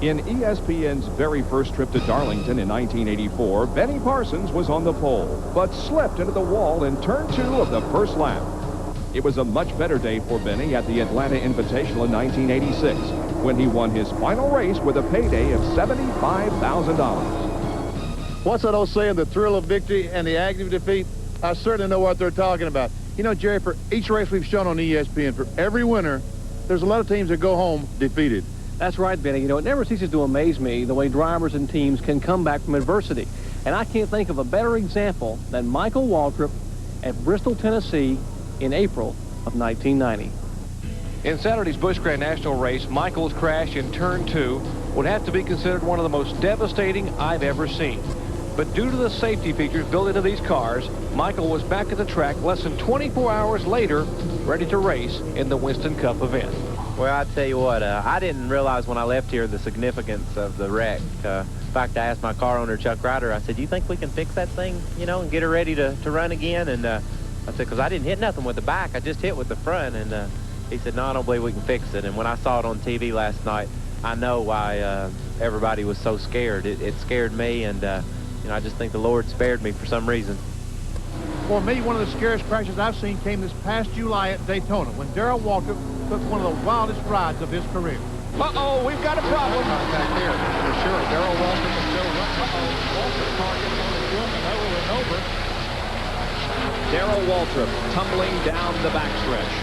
In ESPN's very first trip to Darlington in 1984, Benny Parsons was on the pole, but slipped into the wall in turn 2 of the first lap. It was a much better day for Benny at the Atlanta Invitational in 1986, when he won his final race with a payday of $75,000. What's that old saying, the thrill of victory and the agony of defeat? I certainly know what they're talking about. You know, Jerry, for each race we've shown on ESPN, for every winner, there's a lot of teams that go home defeated. That's right, Benny. You know, it never ceases to amaze me the way drivers and teams can come back from adversity. And I can't think of a better example than Michael Waltrip at Bristol, Tennessee in April of 1990. In Saturday's Busch Grand National race, Michael's crash in turn 2 would have to be considered one of the most devastating I've ever seen. But due to the safety features built into these cars, Michael was back at the track less than 24 hours later, ready to race in the Winston Cup event. Well, I tell you what, I didn't realize when I left here the significance of the wreck. In fact, I asked my car owner, Chuck Ryder, I said, do you think we can fix that thing, you know, and get her ready to run again? And I said, because I didn't hit nothing with the back, I just hit with the front. And he said, no, I don't believe we can fix it. And when I saw it on TV last night, I know why everybody was so scared. It scared me, and you know, I just think the Lord spared me for some reason. For me, one of the scariest crashes I've seen came this past July at Daytona, when Darrell Waltrip took one of the wildest rides of his career. Uh-oh, we've got a problem. Contact here, for sure. Darrell Waltrip is still running. Uh-oh, Waltrip car gets on the film and over and over. Darrell Waltrip tumbling down the backstretch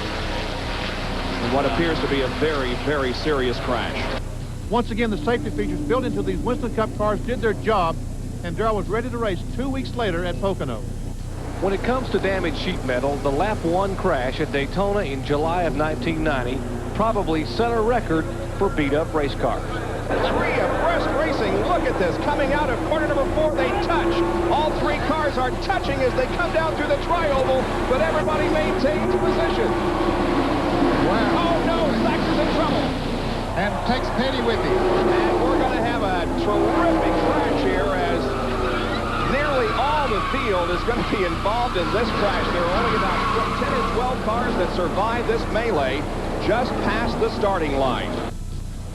in what appears to be a very, very serious crash. Once again, the safety features built into these Winston Cup cars did their job, and Darrell was ready to race 2 weeks later at Pocono. When it comes to damaged sheet metal, the Lap 1 crash at Daytona in July of 1990 probably set a record for beat-up race cars. 3 abreast racing. Look at this. Coming out of corner number 4, they touch. All 3 cars are touching as they come down through the tri-oval, but everybody maintains position. Wow. Oh, no. Sachs is in trouble. And takes Petty with him. And we're going to have a terrific crash here as nearly all the field is going to be involved in this crash. There are only about 10 or 12 cars that survived this melee just past the starting line.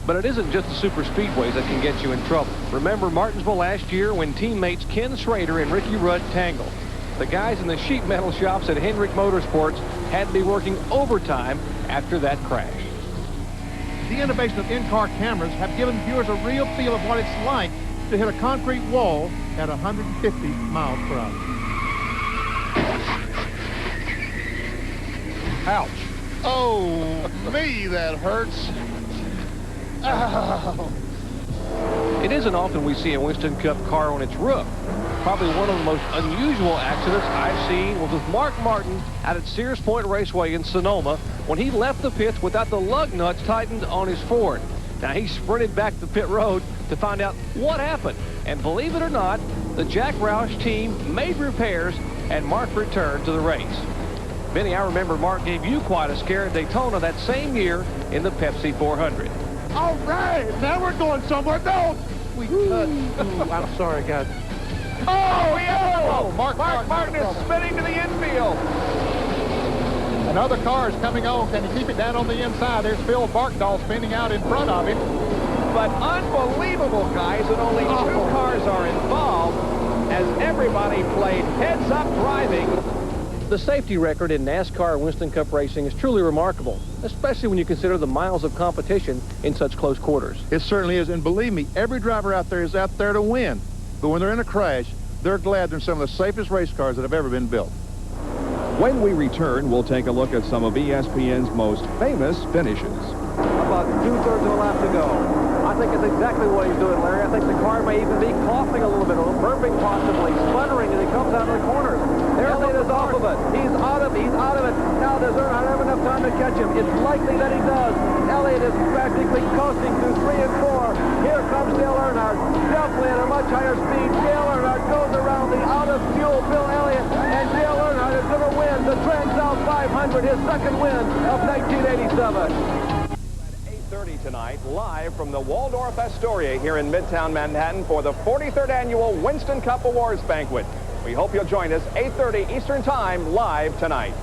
But it isn't just the super speedways that can get you in trouble. Remember Martinsville last year when teammates Ken Schrader and Ricky Rudd tangled. The guys in the sheet metal shops at Hendrick Motorsports had to be working overtime after that crash. The innovation of in-car cameras have given viewers a real feel of what it's like to hit a concrete wall at 150 miles per hour. Ouch. Oh, me, that hurts. Oh. It isn't often we see a Winston Cup car on its roof. Probably one of the most unusual accidents I've seen was with Mark Martin out at Sears Point Raceway in Sonoma when he left the pits without the lug nuts tightened on his Ford. Now, he sprinted back to pit road to find out what happened. And believe it or not, the Jack Roush team made repairs and Mark returned to the race. Benny, I remember Mark gave you quite a scare at Daytona that same year in the Pepsi 400. All right, now we're going somewhere. No, we cut. I'm sorry, guys. Oh, yeah! Mark Martin is spinning to the infield. Another car is coming on. Can he keep it down on the inside? There's Phil Barkdahl spinning out in front of him. But unbelievable, guys, that only 2 cars are involved as everybody played heads-up driving. The safety record in NASCAR Winston Cup racing is truly remarkable, especially when you consider the miles of competition in such close quarters. It certainly is, and believe me, every driver out there is out there to win. But when they're in a crash, they're glad they're in some of the safest race cars that have ever been built. When we return, we'll take a look at some of ESPN's most famous finishes. About 2/3 of a lap to go. I think it's exactly what he's doing, Larry. I think the car may even be coughing a little bit, or burping possibly, sputtering as he comes out of the corners. Elliott is off of it. He's out of it. Now does Earnhardt have enough time to catch him? It's likely that he does. Elliott is practically coasting through 3 and 4. Here comes Dale Earnhardt. Definitely at a much higher speed. Dale Earnhardt goes around the out-of-fuel Bill Elliott, and Dale Earnhardt is going to win the Trans-South 500, his second win of 1987. 8:30 tonight, live from the Waldorf Astoria here in Midtown Manhattan for the 43rd Annual Winston Cup Awards Banquet. We hope you'll join us 8:30 Eastern Time live tonight.